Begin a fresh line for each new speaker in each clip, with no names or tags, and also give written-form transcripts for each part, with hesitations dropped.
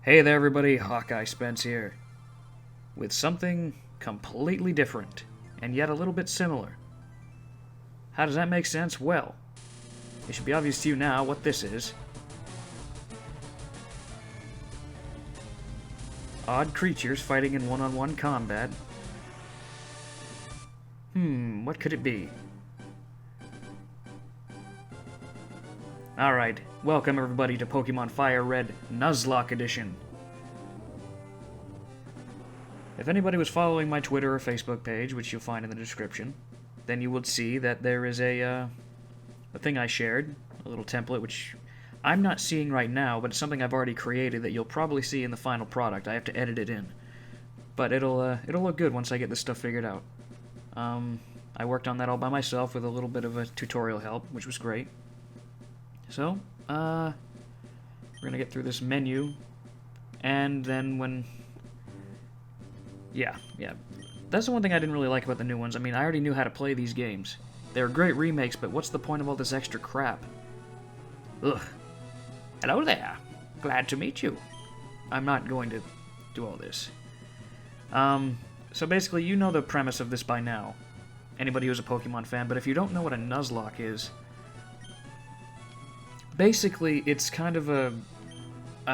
Hey there everybody, Hawkeye Spence here, with something completely different, and yet a little bit similar. How does that make sense? Well, it should be obvious to you now what this is. Odd creatures fighting in one-on-one combat. What could it be? Alright, welcome everybody to Pokemon Fire Red Nuzlocke Edition. If anybody was following my Twitter or Facebook page, which you'll find in the description, then you would see that there is a thing I shared, a little template, which I'm not seeing right now, but it's something I've already created that you'll probably see in the final product. I have to edit it in. But it'll look good once I get this stuff figured out. I worked on that all by myself with a little bit of a tutorial help, which was great. So, we're gonna get through this menu, and then when... Yeah. That's the one thing I didn't really like about the new ones. I mean, I already knew how to play these games. They're great remakes, but what's the point of all this extra crap? Ugh. Hello there. Glad to meet you. I'm not going to do all this. So basically, you know the premise of this by now. Anybody who's a Pokemon fan, but if you don't know what a Nuzlocke is... Basically, it's kind of a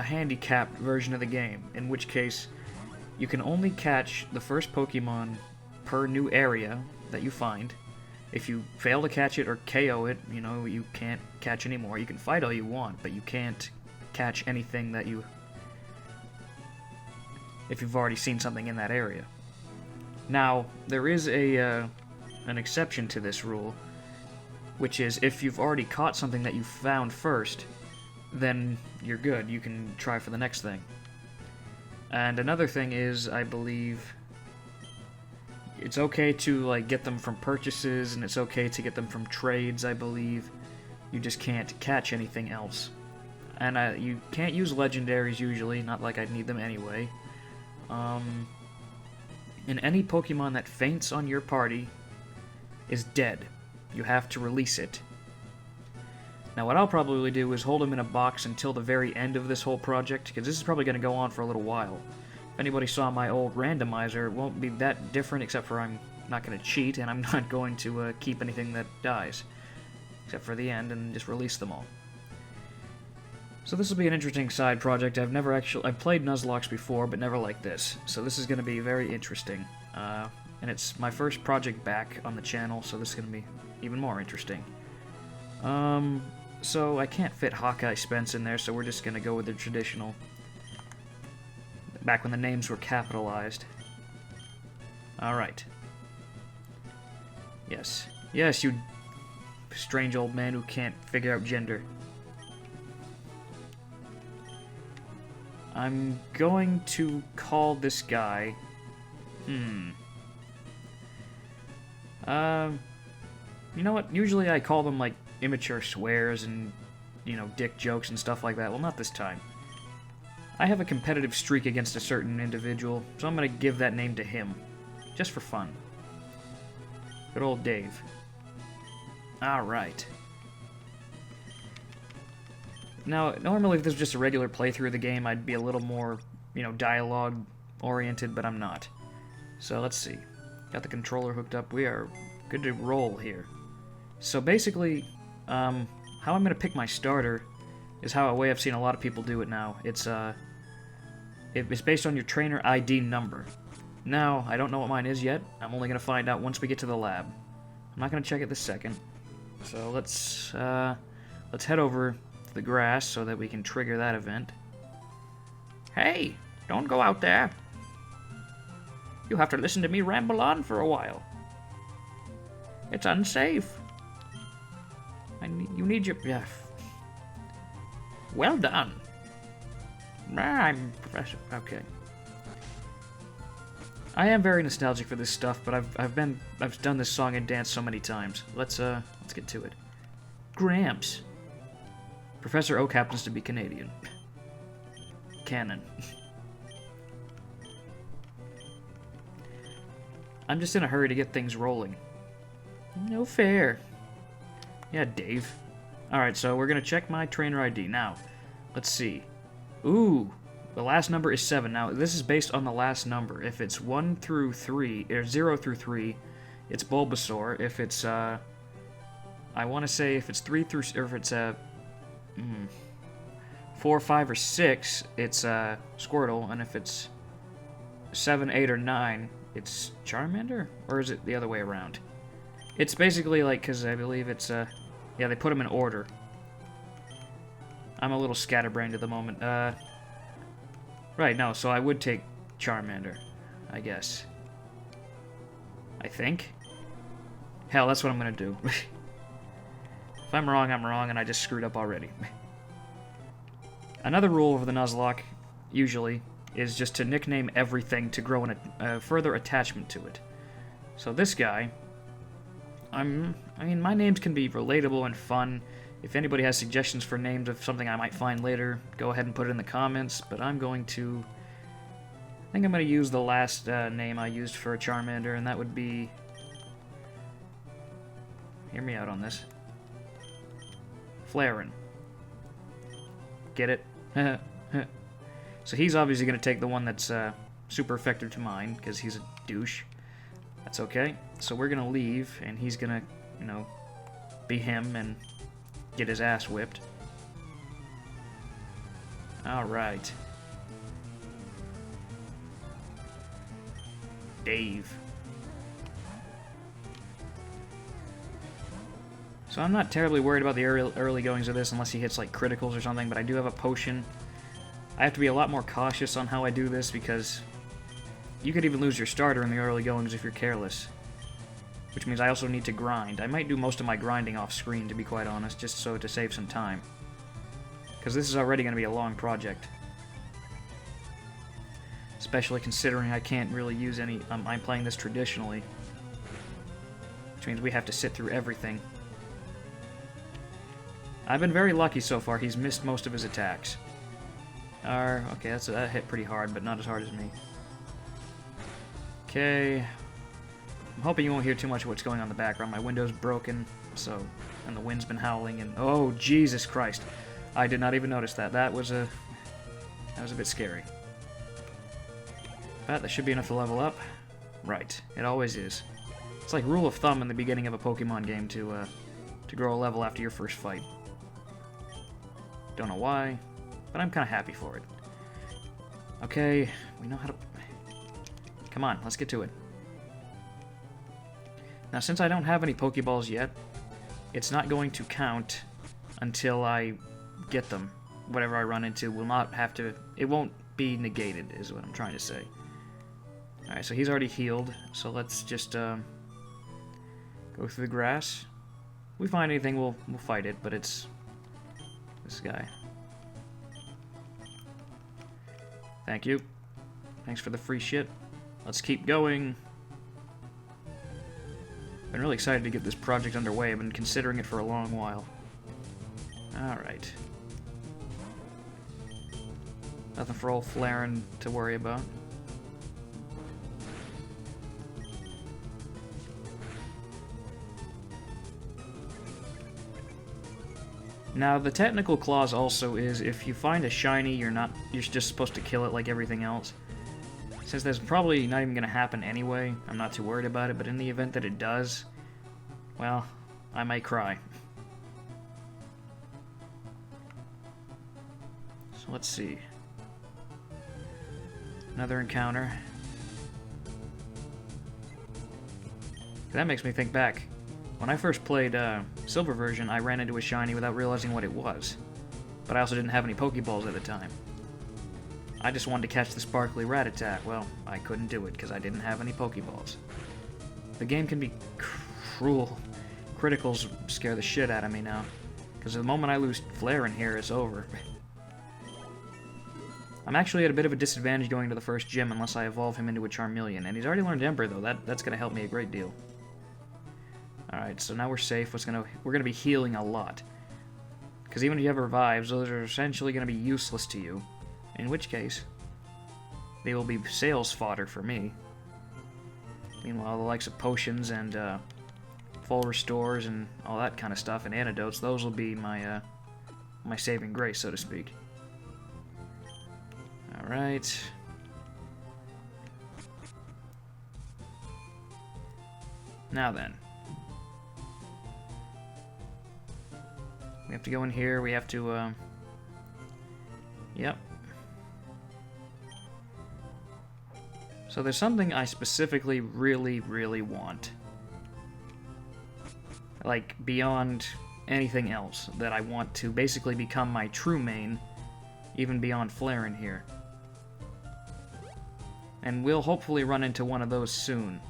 handicapped version of the game, in which case you can only catch the first Pokemon per new area that you find. If you fail to catch it or KO it, you know, you can't catch anymore. You can fight all you want, but you can't catch anything that you... if you've already seen something in that area. Now, there is an exception to this rule, which is if you've already caught something that you found first, then you're good. You can try for the next thing. And another thing is, I believe, it's okay to like get them from purchases, and it's okay to get them from trades, I believe. You just can't catch anything else. And you can't use legendaries usually, not like I'd need them anyway. And any Pokemon that faints on your party is dead. You have to release it. Now what I'll probably do is hold them in a box until the very end of this whole project, because this is probably going to go on for a little while. If anybody saw my old randomizer, it won't be that different, except for I'm not going to cheat, and I'm not going to keep anything that dies. Except for the end, and just release them all. So this will be an interesting side project. I've played Nuzlocke before, but never like this. So this is going to be very interesting. And it's my first project back on the channel, so this is going to be even more interesting. So I can't fit Hawkeye Spence in there, so we're just going to go with the traditional. Back when the names were capitalized. Alright. Yes. Yes, you strange old man who can't figure out gender. I'm going to call this guy... You know what? Usually I call them, like, immature swears and, you know, dick jokes and stuff like that. Well, not this time. I have a competitive streak against a certain individual, so I'm gonna give that name to him. Just for fun. Good old Dave. Alright. Now, normally if this was just a regular playthrough of the game, I'd be a little more, you know, dialogue-oriented, but I'm not. So, let's see. Got the controller hooked up. We are good to roll here. So basically, how I'm going to pick my starter is how a way I've seen a lot of people do it now. It's based on your trainer ID number. Now, I don't know what mine is yet. I'm only going to find out once we get to the lab. I'm not going to check it this second. So let's head over to the grass so that we can trigger that event. Hey, don't go out there. You have to listen to me ramble on for a while. It's unsafe. You need your... Yeah. Well done. I'm Professor... Okay. I am very nostalgic for this stuff, but I've done this song and dance so many times. Let's get to it. Gramps. Professor Oak happens to be Canadian. Canon. I'm just in a hurry to get things rolling. No fair. Yeah, Dave. Alright, so we're gonna check my trainer ID. Now, let's see. Ooh, The last number is 7. Now, this is based on the last number. If it's 1 through 3, or 0 through 3, it's Bulbasaur. If it's, I want to say if it's 3 through, or if it's, 4, 5, or 6, it's, Squirtle. And if it's 7, 8, or 9, it's Charmander? Or is it the other way around? It's basically like, because I believe it's, yeah, they put them in order. I'm a little scatterbrained at the moment. Right, no, so I would take Charmander, I guess. I think. Hell, that's what I'm gonna do. If I'm wrong, I'm wrong, and I just screwed up already. Another rule of the Nuzlocke, usually, is just to nickname everything to grow a further attachment to it. So this guy, I mean, my names can be relatable and fun. If anybody has suggestions for names of something I might find later, go ahead and put it in the comments, but I think I'm going to use the last name I used for a Charmander, and that would be... Hear me out on this. Flarin. Get it? So he's obviously going to take the one that's super effective to mine, because he's a douche. That's okay. So we're going to leave, and he's going to, you know, be him and get his ass whipped. Alright. Dave. So I'm not terribly worried about the early goings of this unless he hits like criticals or something, but I do have a potion. I have to be a lot more cautious on how I do this because you could even lose your starter in the early goings if you're careless. Which means I also need to grind. I might do most of my grinding off screen, to be quite honest, just so to save some time. Because this is already going to be a long project. Especially considering I can't really use any... I'm playing this traditionally. Which means we have to sit through everything. I've been very lucky so far. He's missed most of his attacks. Okay, that hit pretty hard, but not as hard as me. Okay... I'm hoping you won't hear too much of what's going on in the background. My window's broken, and the wind's been howling, and oh, Jesus Christ. I did not even notice that. That was a bit scary. But that should be enough to level up. Right, it always is. It's like rule of thumb in the beginning of a Pokemon game to grow a level after your first fight. Don't know why, but I'm kind of happy for it. Okay, we know how to... Come on, let's get to it. Now, since I don't have any Pokeballs yet, it's not going to count until I get them. Whatever I run into will not have to... It won't be negated, is what I'm trying to say. Alright, so he's already healed, so let's just go through the grass. If we find anything, we'll fight it, but it's this guy. Thank you. Thanks for the free shit. Let's keep going. Been really excited to get this project underway. I've been considering it for a long while. Alright. Nothing for old Flarin to worry about. Now, the technical clause also is if you find a shiny, you're just supposed to kill it like everything else. Since that's probably not even going to happen anyway, I'm not too worried about it, but in the event that it does, well, I might cry. So let's see. Another encounter. That makes me think back. When I first played Silver version, I ran into a shiny without realizing what it was. But I also didn't have any Pokeballs at the time. I just wanted to catch the sparkly Rattata. Well, I couldn't do it because I didn't have any Pokeballs. The game can be cruel. Criticals scare the shit out of me now. Because the moment I lose Flare in here, it's over. I'm actually at a bit of a disadvantage going to the first gym unless I evolve him into a Charmeleon. And he's already learned Ember, though. That's going to help me a great deal. Alright, so now we're safe. We're going to be healing a lot. Because even if you have revives, those are essentially going to be useless to you. In which case, they will be sales fodder for me. Meanwhile, the likes of potions and full restores and all that kind of stuff, and antidotes, those will be my my saving grace, so to speak. Alright. Now then. We have to go in here, we have to, Yep. So there's something I specifically really, really want. Like, beyond anything else, that I want to basically become my true main, even beyond Flaren here. And we'll hopefully run into one of those soon.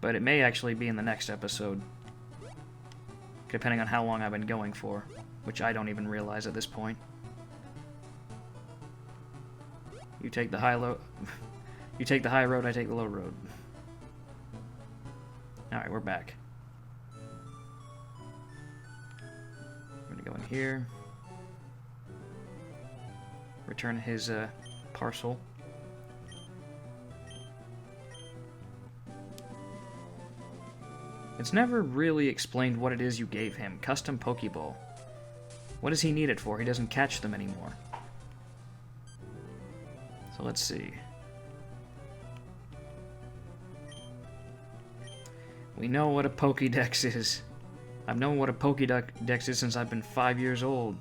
But it may actually be in the next episode. Depending on how long I've been going for. Which I don't even realize at this point. You take the high road, I take the low road. Alright, we're back. I'm gonna go in here. Return his parcel. It's never really explained what it is you gave him. Custom Pokeball. What does he need it for? He doesn't catch them anymore. So let's see. We know what a Pokédex is. I've known what a Pokédex is since I've been 5 years old.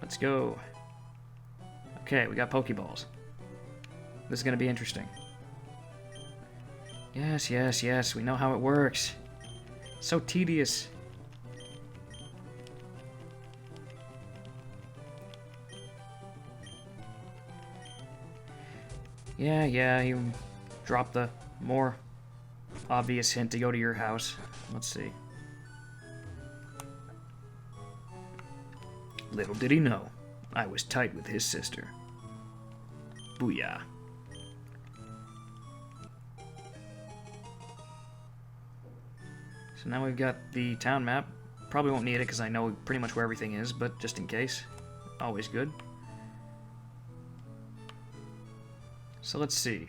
Let's go. Okay, we got Pokeballs. This is going to be interesting. Yes, yes, yes, we know how it works. So tedious. Yeah, you drop the more obvious hint to go to your house. Let's see. Little did he know, I was tight with his sister. Booyah. So now we've got the town map. Probably won't need it because I know pretty much where everything is, but just in case. Always good. So let's see.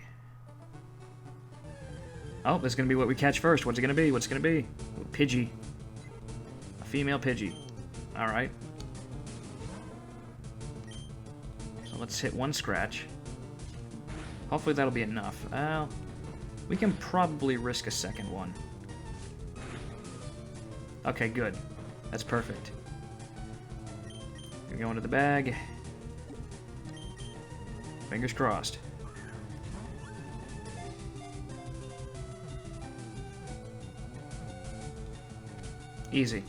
Oh, this is going to be what we catch first. What's it going to be? What's it going to be? Ooh, Pidgey. A female Pidgey. Alright. So let's hit one scratch. Hopefully that'll be enough. Well, we can probably risk a second one. Okay, good. That's perfect. Go into the bag. Fingers crossed. Easy.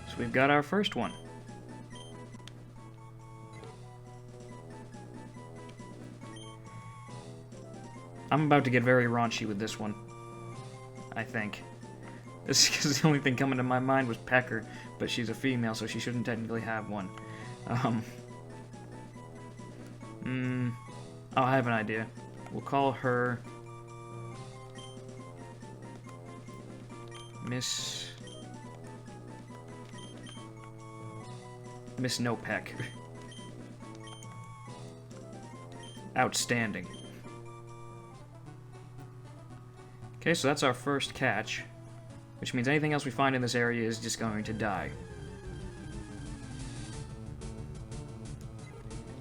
So we've got our first one. I'm about to get very raunchy with this one. I think. This is because the only thing coming to my mind was Pecker, but she's a female, so she shouldn't technically have one. Oh, I have an idea. We'll call her Miss No Peck. Outstanding. Okay, so that's our first catch, which means anything else we find in this area is just going to die.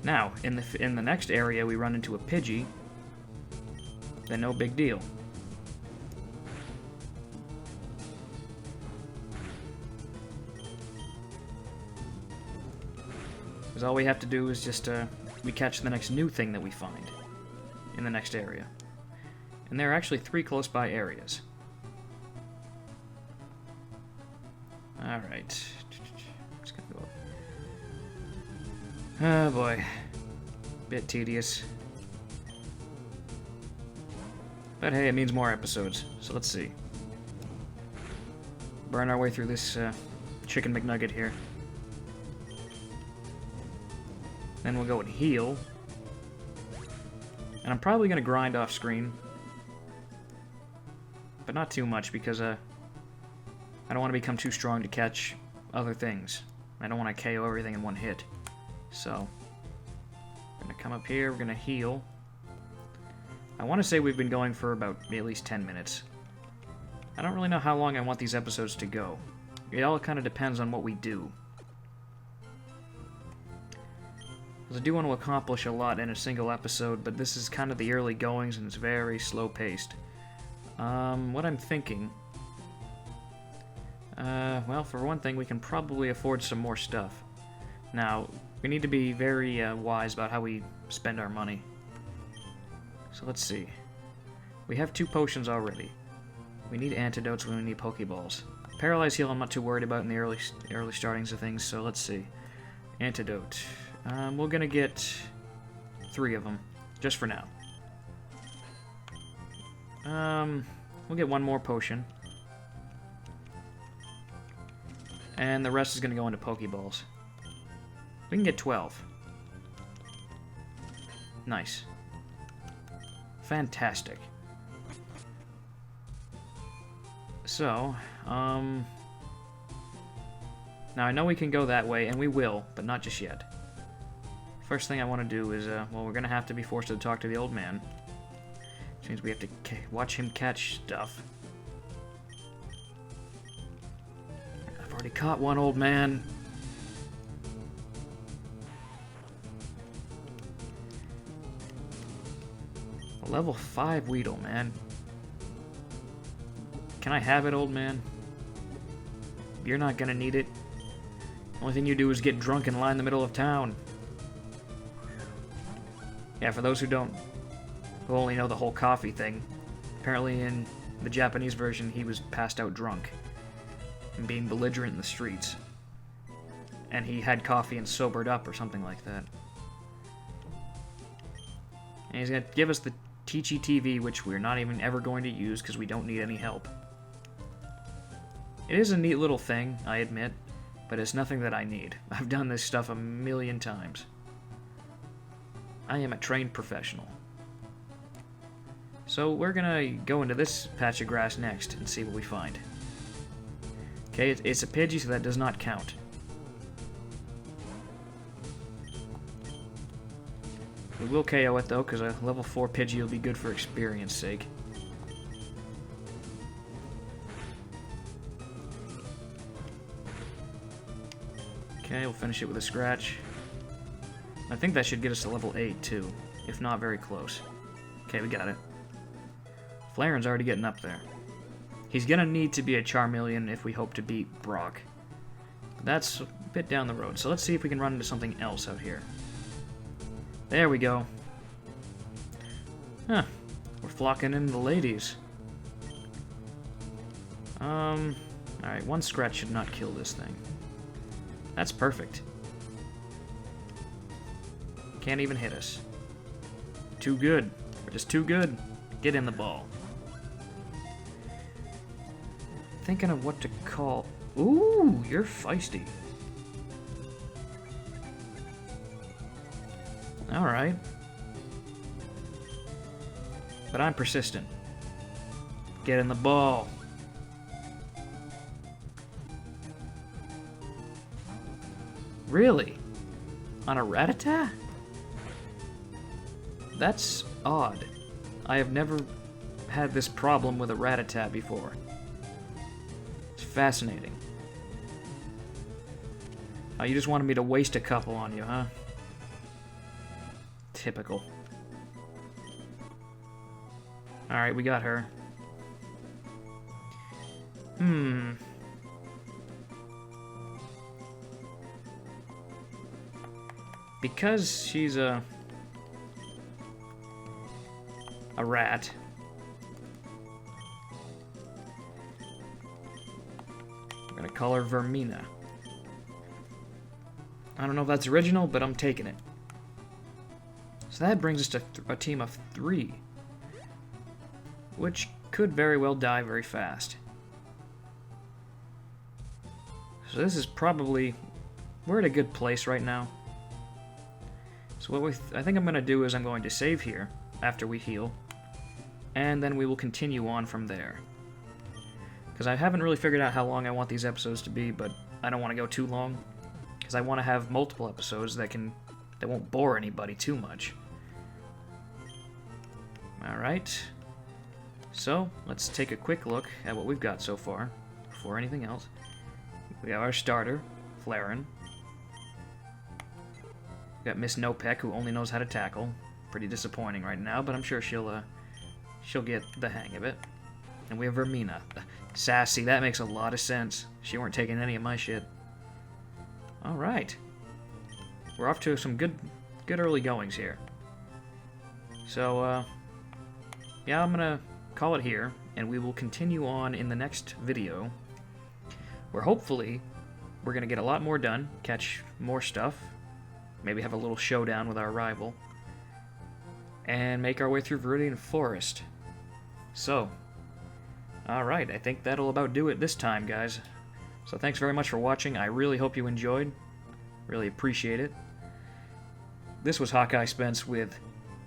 Now, in the next area, we run into a Pidgey, then no big deal. Because all we have to do is just, we catch the next new thing that we find in the next area. And there are actually 3 close by areas. Alright. Just gonna go up. Oh boy. Bit tedious. But hey, it means more episodes. So let's see. Burn our way through this chicken McNugget here. Then we'll go and heal. And I'm probably gonna grind off screen. But not too much, because I don't want to become too strong to catch other things. I don't want to KO everything in one hit. So, we're going to come up here, we're going to heal. I want to say we've been going for about at least 10 minutes. I don't really know how long I want these episodes to go. It all kind of depends on what we do. Because I do want to accomplish a lot in a single episode, but this is kind of the early goings and it's very slow-paced. What I'm thinking... well, for one thing, we can probably afford some more stuff. Now, we need to be very wise about how we spend our money. So let's see. We have 2 potions already. We need antidotes when we need Pokeballs. Paralyzed Heal I'm not too worried about in the early startings of things, so let's see. Antidote. We're gonna get 3 of them, just for now. We'll get 1 more potion. And the rest is gonna go into Pokeballs. We can get 12. Nice. Fantastic. So, now I know we can go that way, and we will, but not just yet. First thing I want to do is, well, we're going to have to be forced to talk to the old man. Which means we have to watch him catch stuff. I've already caught one, old man. A level 5 Weedle, man. Can I have it, old man? You're not gonna need it. Only thing you do is get drunk and lie in the middle of town. Yeah, for those who only know the whole coffee thing, apparently in the Japanese version he was passed out drunk and being belligerent in the streets. And he had coffee and sobered up or something like that. And he's gonna give us the Teachy TV, which we're not even ever going to use because we don't need any help. It is a neat little thing, I admit, but it's nothing that I need. I've done this stuff a million times. I am a trained professional. So we're gonna go into this patch of grass next and see what we find. Okay, it's a Pidgey, so that does not count. We will KO it though, because a level 4 Pidgey will be good for experience sake. Okay, we'll finish it with a scratch. I think that should get us to level 8 too, if not very close. Okay, we got it. Flareon's already getting up there. He's gonna need to be a Charmeleon if we hope to beat Brock. That's a bit down the road, so let's see if we can run into something else out here. There we go. Huh. We're flocking in the ladies. Alright, 1 scratch should not kill this thing. That's perfect. Can't even hit us. Too good. We're just too good. Get in the ball. Thinking of what to call... Ooh, you're feisty. Alright. But I'm persistent. Get in the ball. Really? On a Rattata? That's odd. I have never had this problem with a Rattata before. It's fascinating. Oh, you just wanted me to waste a couple on you, huh? Typical. Alright, we got her. Because she's a rat. I'm gonna call her Vermina. I don't know if that's original, but I'm taking it. So that brings us to a team of 3. Which could very well die very fast. So this is probably... We're at a good place right now. So what I think I'm going to do is I'm going to save here after we heal. And then we will continue on from there. Because I haven't really figured out how long I want these episodes to be, but I don't want to go too long. Because I want to have multiple episodes that won't bore anybody too much. Alright. So, let's take a quick look at what we've got so far, before anything else. We have our starter, Flaren. We got Miss Nopek, who only knows how to tackle. Pretty disappointing right now, but I'm sure she'll get the hang of it. And we have Vermina. Sassy, that makes a lot of sense. She weren't taking any of my shit. Alright. We're off to some good early goings here. So, yeah, I'm gonna call it here, and we will continue on in the next video, where hopefully we're gonna get a lot more done, catch more stuff, maybe have a little showdown with our rival, and make our way through Viridian Forest. So, alright, I think that'll about do it this time, guys. So thanks very much for watching. I really hope you enjoyed. Really appreciate it. This was Hawkeye Spence with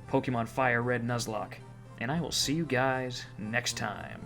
Pokemon Fire Red Nuzlocke, and I will see you guys next time.